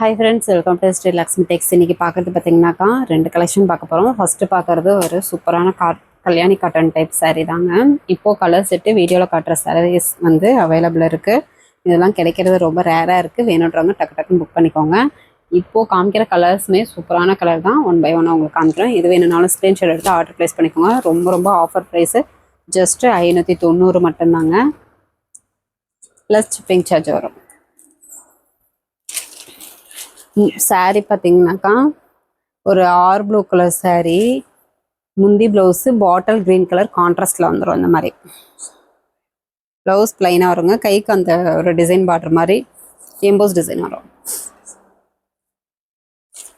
Hi friends, welcome to Sri Lakshmi techs. இன்றைக்கி பார்க்குறது பார்த்தீங்கன்னாக்கா 2 கலெக்ஷன் பார்க்க போகிறோம். ஃபஸ்ட்டு பார்க்குறது ஒரு சூப்பரான கல்யாணி காட்டன் டைப் saree தாங்க. இப்போது கலர் செட்டு வீடியோவில் காட்டுற sarees வந்து அவைலபிள் இருக்குது. இதெல்லாம் கிடைக்கிறது ரொம்ப ரேராக இருக்குது. வேணுன்றவங்க டக்கு டக்குன்னு புக் பண்ணிக்கோங்க. இப்போது காமிக்கிற கலர்ஸுமே சூப்பரான கலர் தான். 1 by 1 உங்களுக்கு காமிக்கிறேன். இது வேணும்னாலும் ஸ்க்ரீன்ஷாட் எடுத்து ஆர்டர் ப்ளேஸ் பண்ணிக்கோங்க. ரொம்ப ஆஃபர் ப்ரைஸு ஜஸ்ட்டு 590 மட்டும்தாங்க. ப்ளஸ் ஷிப்பிங் சார்ஜ் வரும். சாரீ பார்த்தீங்கன்னாக்கா ஒரு ஆர் ப்ளூ கலர் சாரீ, முந்தி ப்ளவுஸு பாட்டில் க்ரீன் கலர் கான்ட்ராஸ்டில் வந்துடும். இந்த மாதிரி ப்ளவுஸ் ப்ளைனாக வருங்க. கைக்கு அந்த ஒரு டிசைன் பார்டர் மாதிரி எம்போஸ் டிசைன் வரும்.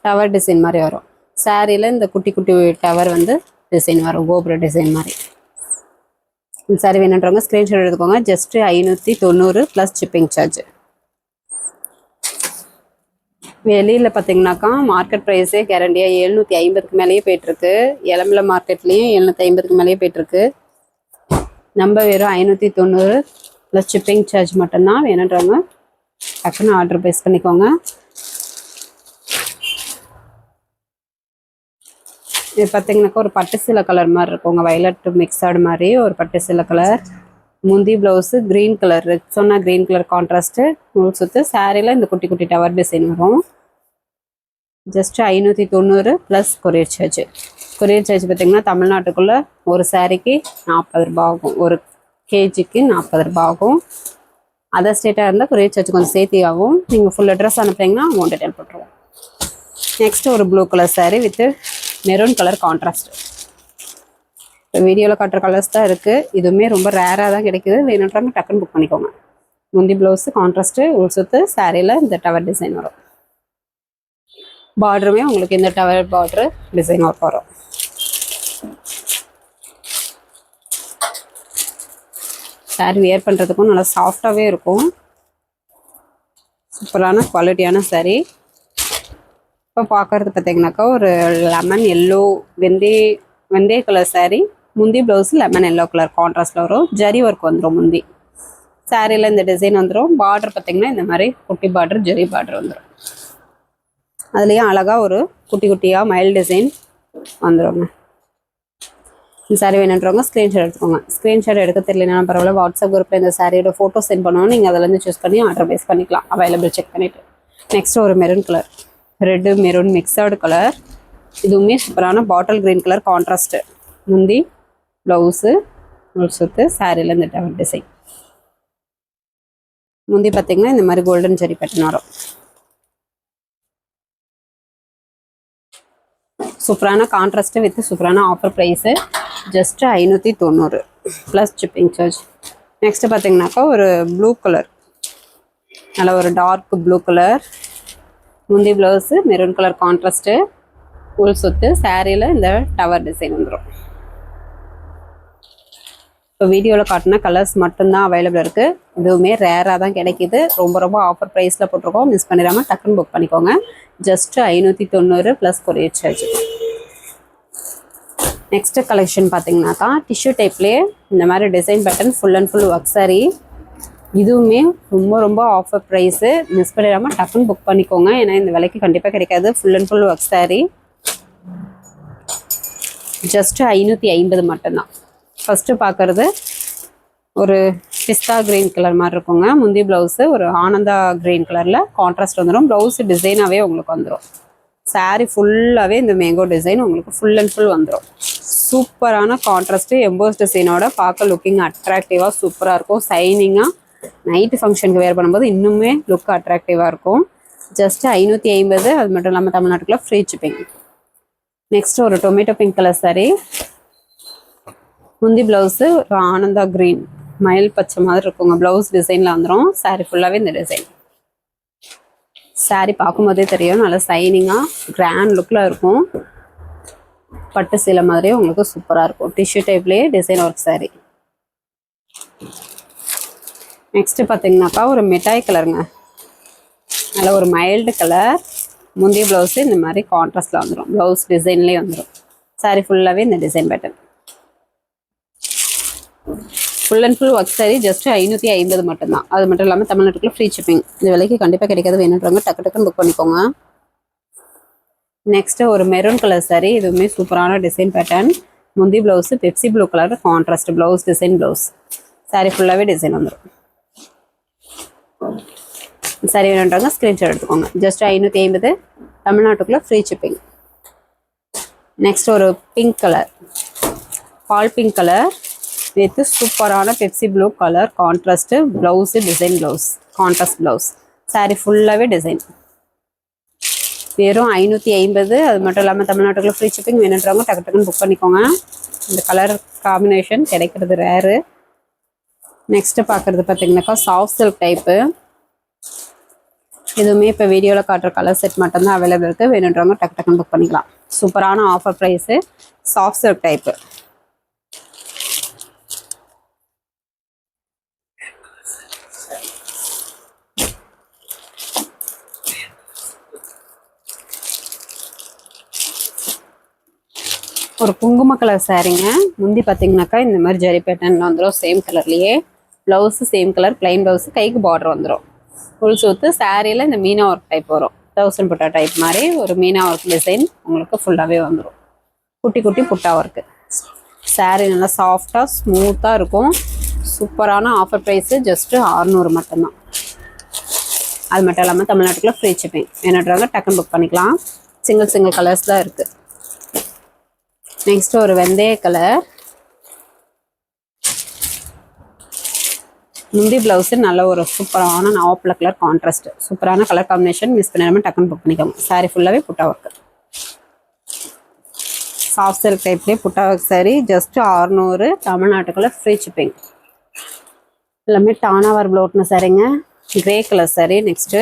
டவர் டிசைன் மாதிரி வரும். சாரியில் இந்த குட்டி குட்டி டவர் வந்து டிசைன் வரும், கோபுர டிசைன் மாதிரி. இந்த சாரீ வேணுன்றவங்க ஸ்க்ரீன்ஷாட் எடுத்துக்கோங்க. Just 590 plus shipping charge. வெளியில் பார்த்தீங்கன்னாக்கா மார்க்கெட் ப்ரைஸே கேரண்டியாக 750க்கு மேலேயே போய்ட்டுருக்கு. இளம்பில மார்க்கெட்லேயும் 750க்கு மேலேயே போய்ட்டுருக்கு. நம்ம வெறும் 590 ப்ளஸ் ஷிப்பிங் சார்ஜ் மட்டும்தான். வேணுன்றவங்க டக்குன்னு ஆர்டர் ப்ளேஸ் பண்ணிக்கோங்க. இது பார்த்தீங்கன்னாக்கா ஒரு பட்டு சில கலர் மாதிரி இருக்குங்க. வயலட் மிக்சடு மாதிரி ஒரு பட்டு சில கலர். முந்தி ப்ளவுஸு க்ரீன் கலர், சொன்னால் க்ரீன் கலர் கான்ட்ராஸ்ட்டு நூல் சுற்று. சாரியில் இந்த குட்டி குட்டி டவர் டிசைன் வரும். Just 590 plus courier charge. Courier charge பார்த்திங்கன்னா தமிழ்நாட்டுக்குள்ளே ஒரு சாரிக்கு 40 ரூபா ஆகும். ஒரு கேஜிக்கு 40 ரூபா ஆகும். அதர் ஸ்டேட்டாக இருந்தால் கொரியர் சார்ஜ் கொஞ்சம் சேர்த்தி ஆகும். நீங்கள் ஃபுல் அட்ரஸ் அனுப்புறீங்கன்னா அமௌண்ட் டெல் போட்டுருவோம். நெக்ஸ்ட்டு ஒரு blue colour sari with maroon colour contrast. இப்போ வீடியோவில் காட்டுற கலர்ஸ் தான் இருக்குது. இதுவுமே ரொம்ப ரேராக தான் கிடைக்குது. வேணுன்றவங்க டக்குன்னு புக் பண்ணிக்கோங்க. முந்தி ப்ளவுஸு கான்ட்ராஸ்ட்டு உள் சுற்று. சாரியில் இந்த டவர் டிசைன் வரும். பார்டருமே உங்களுக்கு இந்த டவர் பார்டரு டிசைன் ஒர்க் வரும். சாரீ வியர் பண்ணுறதுக்கும் நல்லா சாஃப்டாகவே இருக்கும். சூப்பரான குவாலிட்டியான சாரீ. இப்போ பார்க்குறது பார்த்தீங்கன்னாக்கா ஒரு லெமன் எல்லோ வெந்தய கலர் சாரீ. முந்தி ப்ளவுஸு லெமன் எல்லோ கலர் கான்ட்ராஸ்டில் வரும். ஜரி ஒர்க் வந்துடும் முந்தி. சாரியில் இந்த டிசைன் வந்துடும். பார்டர் பார்த்திங்கன்னா இந்த மாதிரி குட்டி பார்டர், ஜரி பார்டர் வந்துடும். அதுலேயும் அழகாக ஒரு குட்டி குட்டியாக மயில் டிசைன் வந்துடுங்க. இந்த சாரீ வேணுன்றவங்க ஸ்க்ரீன்ஷாட் எடுத்துக்கோங்க. ஸ்க்ரீன்ஷாட் எடுக்க தெரியலனா பரவாயில்ல, வாட்ஸ்அப் குரூப்பில் இந்த சாரியோட ஃபோட்டோ சென்ட் பண்ணுவோம். நீங்கள் அதிலேருந்து சூஸ் பண்ணி ஆர்டர் பேஸ் பண்ணிக்கலாம். அவைலபிள் செக் பண்ணிவிட்டு. நெக்ஸ்ட் ஒரு maroon colour, red maroon mixed colour. இதுவுமே சூப்பரான பாட்டில் க்ரீன் கலர் கான்ட்ராஸ்ட்டு. முந்தி ப்ளவுஸு உள் சுற்று. சாரியில் இந்த டவர் டிசைன். முந்தி பார்த்திங்கன்னா இந்த மாதிரி கோல்டன் ஜரி பேட்டர்ன் வரும். சூப்பரான கான்ட்ராஸ்ட்டு வித் சூப்பரான offer price just 590 plus shipping charge. Next பார்த்தீங்கன்னாக்கா ஒரு ப்ளூ கலர், நல்ல ஒரு டார்க் ப்ளூ கலர். முந்தி ப்ளவுஸு மெரூன் கலர் கான்ட்ராஸ்ட்டு உள் சுற்று. சாரியில் இந்த டவர் டிசைன் வந்துடும். இப்போ வீடியோவில் காட்டின கலர்ஸ் மட்டும்தான் அவைலபிள் இருக்குது. இதுவுமே ரேராக தான் கிடைக்கிது. ரொம்ப ஆஃபர் ப்ரைஸில் போட்டிருக்கோம். மிஸ் பண்ணிடாமல் டக்குன்னு புக் பண்ணிக்கோங்க. Just 590 plus courier charge. Next collection பார்த்தீங்கன்னாக்கா டிஷ்யூ டைப்லேயே இந்த மாதிரி design pattern full and full work sari. இதுவுமே ரொம்ப ஆஃபர் ப்ரைஸு. மிஸ் பண்ணிடாமல் டக்குன்னு புக் பண்ணிக்கோங்க. ஏன்னா இந்த விலைக்கு கண்டிப்பாக கிடைக்காது. Full and full work sari just 550 மட்டும்தான். ஃபஸ்ட்டு பார்க்குறது ஒரு பிஸ்தா க்ரீன் கலர் மாதிரி இருக்குங்க. முந்தி ப்ளவுஸு ஒரு ஆனந்தா க்ரீன் கலரில் கான்ட்ராஸ்ட் வந்துடும். ப்ளவுஸு டிசைனாகவே உங்களுக்கு வந்துடும். சாரீ ஃபுல்லாகவே இந்த மேங்கோ டிசைன் உங்களுக்கு ஃபுல் அண்ட் ஃபுல் வந்துடும். சூப்பரான கான்ட்ராஸ்ட்டு எம்போஸ் டிசைனோட பார்க்க லுக்கிங் அட்ராக்டிவாக சூப்பராக இருக்கும். சைனிங்காக நைட்டு ஃபங்க்ஷனுக்கு வேர் பண்ணும்போது இன்னுமே லுக் அட்ராக்டிவாக இருக்கும். ஜஸ்ட்டு 550. அது மட்டும் இல்லாமல் தமிழ்நாட்டுக்குள்ள ஃப்ரீ ஷிப்பிங். நெக்ஸ்ட்டு ஒரு டொமேட்டோ பிங்க் கலர் சாரீ. முந்தி ப்ளவுஸு ஒரு ஆனந்தா க்ரீன் மயில் பச்சை மாதிரி இருக்குங்க. ப்ளவுஸ் டிசைனில் வந்துடும். சாரீ ஃபுல்லாகவே இந்த டிசைன். சாரீ பார்க்கும்போதே தெரியும், நல்லா சைனிங்காக கிராண்ட் லுக்கில் இருக்கும். பட்டு சீலை மாதிரியே உங்களுக்கு சூப்பராக இருக்கும். டிஷ்யூ டைப்லேயே டிசைன் ஒர்க் சாரீ. நெக்ஸ்ட்டு பார்த்தீங்கன்னாக்கா ஒரு மிட்டாய் கலருங்க. நல்ல ஒரு மைல்டு கலர். முந்தைய ப்ளவுஸு இந்த மாதிரி கான்ட்ராஸ்டில் வந்துடும். ப்ளவுஸ் டிசைன்லேயே வந்துடும். சாரீ ஃபுல்லாகவே இந்த design pattern. Full and full work sorry just 550 மட்டும்தான். அது மட்டும் இல்லாமல் தமிழ்நாட்டுக்குள்ள ஃப்ரீ ஷிப்பிங். இந்த விலைக்கு கண்டிப்பாக கிடைக்காது. வேணுன்றவங்க டக்கு டக்குன்னு புக் பண்ணிக்கோங்க. நெக்ஸ்ட் ஒரு மெரூன் கலர் சாரி. இதுவுமே சூப்பரான டிசைன் பேட்டர்ன். முந்தி blouse Pepsi blue colour contrast blouse design blouse. Sari ஃபுல்லாகவே டிசைன் வந்துடும். சாரி வேணுன்றவங்க ஸ்க்ரீன்ஷாட் எடுத்துக்கோங்க. ஜஸ்ட் 550 தமிழ்நாட்டுக்குள்ள ஃப்ரீ ஷிப்பிங். நெக்ஸ்ட் ஒரு பிங்க் கலர், பால் பிங்க் கலர் வித் சூப்பரான Pepsi blue colour contrast blouse design blouse contrast blouse. Sari ஃபுல்லாகவே டிசைன். வெறும் 550. அது மட்டும் இல்லாமல் தமிழ்நாட்டுக்குள்ள ஃப்ரீ ஷிப்பிங். வேணுன்றவங்க டக்கு டக்குன்னு புக் பண்ணிக்கோங்க. இந்த கலர் காம்பினேஷன் கிடைக்கிறது ரேரு. நெக்ஸ்ட் பார்க்குறது பார்த்தீங்கன்னாக்கா சாஃப்ட் சில்க் டைப்பு. இதுவுமே இப்போ வீடியோவில் காட்டுற கலர் செட் மட்டும்தான் அவைலபிள் இருக்குது. வேணுன்றவங்க டக்கு டக்குன்னு புக் பண்ணிக்கலாம். சூப்பரான offer price. Soft silk type. ஒரு குங்கும கலர் சாரீங்க. முந்தி பார்த்தீங்கன்னாக்கா இந்த மாதிரி ஜரி பேட்டர்னில் வந்துடும். சேம் கலர்லேயே blouse same colour plain blouse கைக்கு பார்டர் வந்துடும். ஃபுல் சூத்து சாரியில் இந்த மீனா ஒர்க் டைப் வரும். 1000 புட்டா டைப் மாதிரி ஒரு மீனா ஒர்க் டிசைன் உங்களுக்கு ஃபுல்லாகவே வந்துடும். குட்டி குட்டி புட்டா ஒர்க்கு. சாரீ நல்லா சாஃப்டாக ஸ்மூத்தாக இருக்கும். சூப்பரான ஆஃபர் ப்ரைஸு ஜஸ்ட்டு 600 மட்டும்தான். அது மட்டும் இல்லாமல் தமிழ்நாட்டுக்குள்ள ஃப்ரீ ஷிப்பிங். வேணுன்றவங்க டக்குன்னு புக் பண்ணிக்கலாம். சிங்கிள் கலர்ஸ் தான் இருக்குது. நெக்ஸ்ட் ஒரு வெந்தய கலர். முந்தி பிளவுஸ் நல்ல ஒரு சூப்பரான நாவப்பழ கலர் கான்ட்ராஸ்ட். சூப்பரான கலர் காம்பினேஷன். மிஸ் பண்ணாமல் டக்குன்னு புக் பண்ணிக்கோங்க. சாரி ஃபுல்லாகவே புட்டா ஒர்க்கு. சாஃப்ட் சில்க் டைப்லேயே புட்டா ஒர்க் சாரி ஜஸ்ட் 600 தமிழ்நாட்டுக்குள்ள ஃப்ரீ ஷிப்பிங். எல்லாமே டானாவர் ப்ளவுட்னு சாரிங்க. Grey colour sorry. நெக்ஸ்ட்டு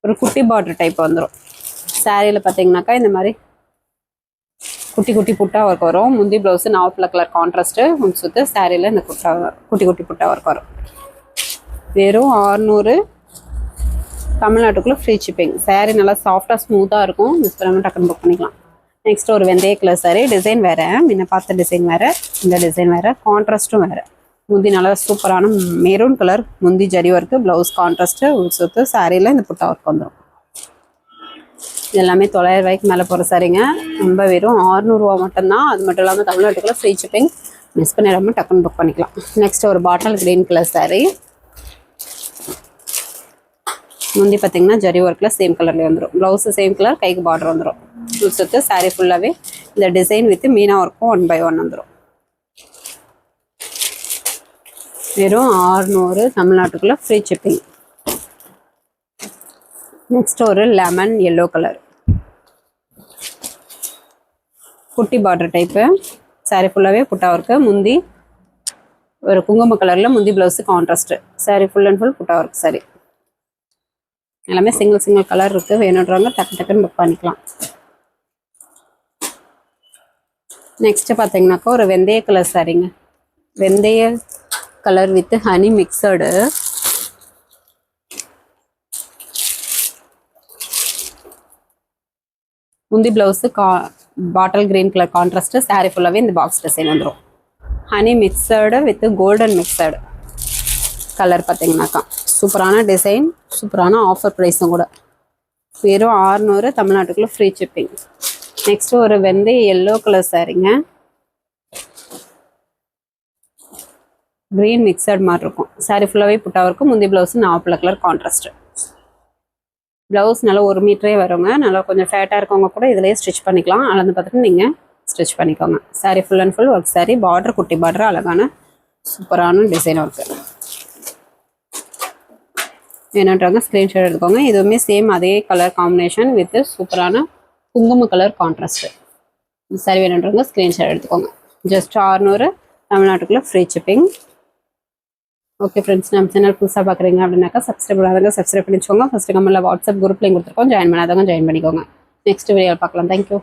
ஒரு குட்டி பார்டர் டைப் வந்துடும். சாரியில் பார்த்தீங்கன்னாக்கா இந்த மாதிரி குட்டி குட்டி புட்டா ஒர்க் வரும். முந்தி ப்ளவுஸு நாவப்பழ கலர் கான்ட்ராஸ்ட்டு சுற்று. சாரியில் இந்த குட்டி குட்டி புட்டா ஒர்க் வரும். வெறும் 600 தமிழ்நாட்டுக்குள்ளே ஃப்ரீ ஷிப்பிங். சாரி நல்லா சாஃப்டாக ஸ்மூத்தாக இருக்கும். மிஸ் பண்ணாமல் டக்குன்னு புக் பண்ணிக்கலாம். நெக்ஸ்ட் ஒரு வெந்தய கலர் சாரி. டிசைன் வேறு, முன்ன பார்த்த டிசைன் வேறு, இந்த டிசைன் வேறு, கான்ட்ராஸ்ட்டும் வேறு. முந்தி நல்லா சூப்பரான மெரூன் கலர் முந்தி ஜரி ஒர்க்கு ப்ளவுஸ் கான்ட்ராஸ்ட்டு சுற்று. சாரியில் இந்த புட்டா ஒர்க் வந்துடும். எல்லாமே 900 ரூபாய்க்கு மேலே போகிற சாரிங்க. ரொம்ப வெறும் 600 ரூபா மட்டும்தான். அது மட்டும் இல்லாமல் தமிழ்நாட்டுக்குள்ள ஃப்ரீ ஷிப்பிங். மிஸ் பண்ணிடாமல் டக்குன்னு புக் பண்ணிக்கலாம். நெக்ஸ்ட் ஒரு பாட்டில் கிரீன் கலர் சாரி. முந்தி பார்த்தீங்கன்னா ஜரி ஒர்க்கில் சேம் கலர்லேயே வந்துடும். ப்ளவுஸு சேம் கலர் கைக்கு பார்டர் வந்துடும். சுற்று சாரி ஃபுல்லாகவே இந்த டிசைன் வித் மீனா ஒர்க்கும் 1 by 1 வந்துடும். வெறும் 600 தமிழ்நாட்டுக்குள்ள ஃப்ரீ ஷிப்பிங். நெக்ஸ்ட் ஒரு லெமன் எல்லோ கலர் குட்டி பார்டர் டைப்பு. சாரி ஃபுல்லாகவே புட்டா ஒர்க்கு. முந்தி ஒரு குங்கும கலரில் முந்தி blouse contrast. Sorry full and full புட்டா ஒர்க் சாரி. எல்லாமே சிங்கிள் கலர் இருக்குது. வேணுன்றவங்க டக்கு டக்குன்னு புக் பண்ணிக்கலாம். நெக்ஸ்ட்டு பார்த்தீங்கன்னாக்கா ஒரு வெந்தய கலர் சாரிங்க. வெந்தய கலர் வித் ஹனி மிக்சடு. முந்தி blouse bottle green colour contrast. Sorry ஃபுல்லாகவே இந்த பாக்ஸ் டிசைன் வந்துடும். Honey mixed with golden mixed colour பார்த்தீங்கன்னாக்கா சூப்பரான டிசைன். சூப்பரான ஆஃபர் ப்ரைஸும் கூட. வெறும் 600 தமிழ்நாட்டுக்குள்ளே ஃப்ரீ ஷிப்பிங். நெக்ஸ்ட்டு ஒரு வெந்தய எல்லோ கலர் சாரிங்க. க்ரீன் மிக்சட் மாதிரி இருக்கும். சாரி ஃபுல்லாகவே புட்டா இருக்கும். முந்தி ப்ளவுஸு நாவப்பழ கலர் கான்ட்ராஸ்ட்டு. ப்ளவுஸ் நல்லா 1 மீட்டரே வருங்க. நல்லா கொஞ்சம் ஃபேட்டாக இருக்கவங்க கூட இதிலேயே ஸ்டிச் பண்ணிக்கலாம். அளந்து பார்த்துட்டு நீங்கள் ஸ்டிச் பண்ணிக்கோங்க. Sorry full and full work sorry. Border குட்டி பார்டர் அழகான சூப்பரான டிசைன் ஒர்க்கு. வேணுன்றவங்க ஸ்க்ரீன்ஷாட் எடுத்துக்கோங்க. இதுவுமே சேம் அதே கலர் காம்பினேஷன் வித் சூப்பரான குங்கும கலர் கான்ட்ராஸ்ட்டு. சாரி வேணுன்றவங்க ஸ்க்ரீன்ஷாட் எடுத்துக்கோங்க. ஜஸ்ட் 600 தமிழ்நாட்டுக்குள்ளே ஃப்ரீ ஷிப்பிங். ஓகே ஃப்ரெண்ட்ஸ், நம்ம சேனல் புதுசாக பார்க்குறீங்க அப்படின்னாக்கா சப்ஸ்கிரைப் பண்ணாதவங்க சப்ஸ்கிரைப் பண்ணிக்கோங்க. ஃபஸ்ட்டு கமெண்ட்டில் வாட்ஸ்அப் குரூப் லிங்க் கொடுத்துருக்கோம். ஜாயின் பண்ணாதவங்க ஜாயின் பண்ணிக்கோங்க. நெக்ஸ்ட் வீடியோவில் பார்க்கலாம். தேங்க்யூ.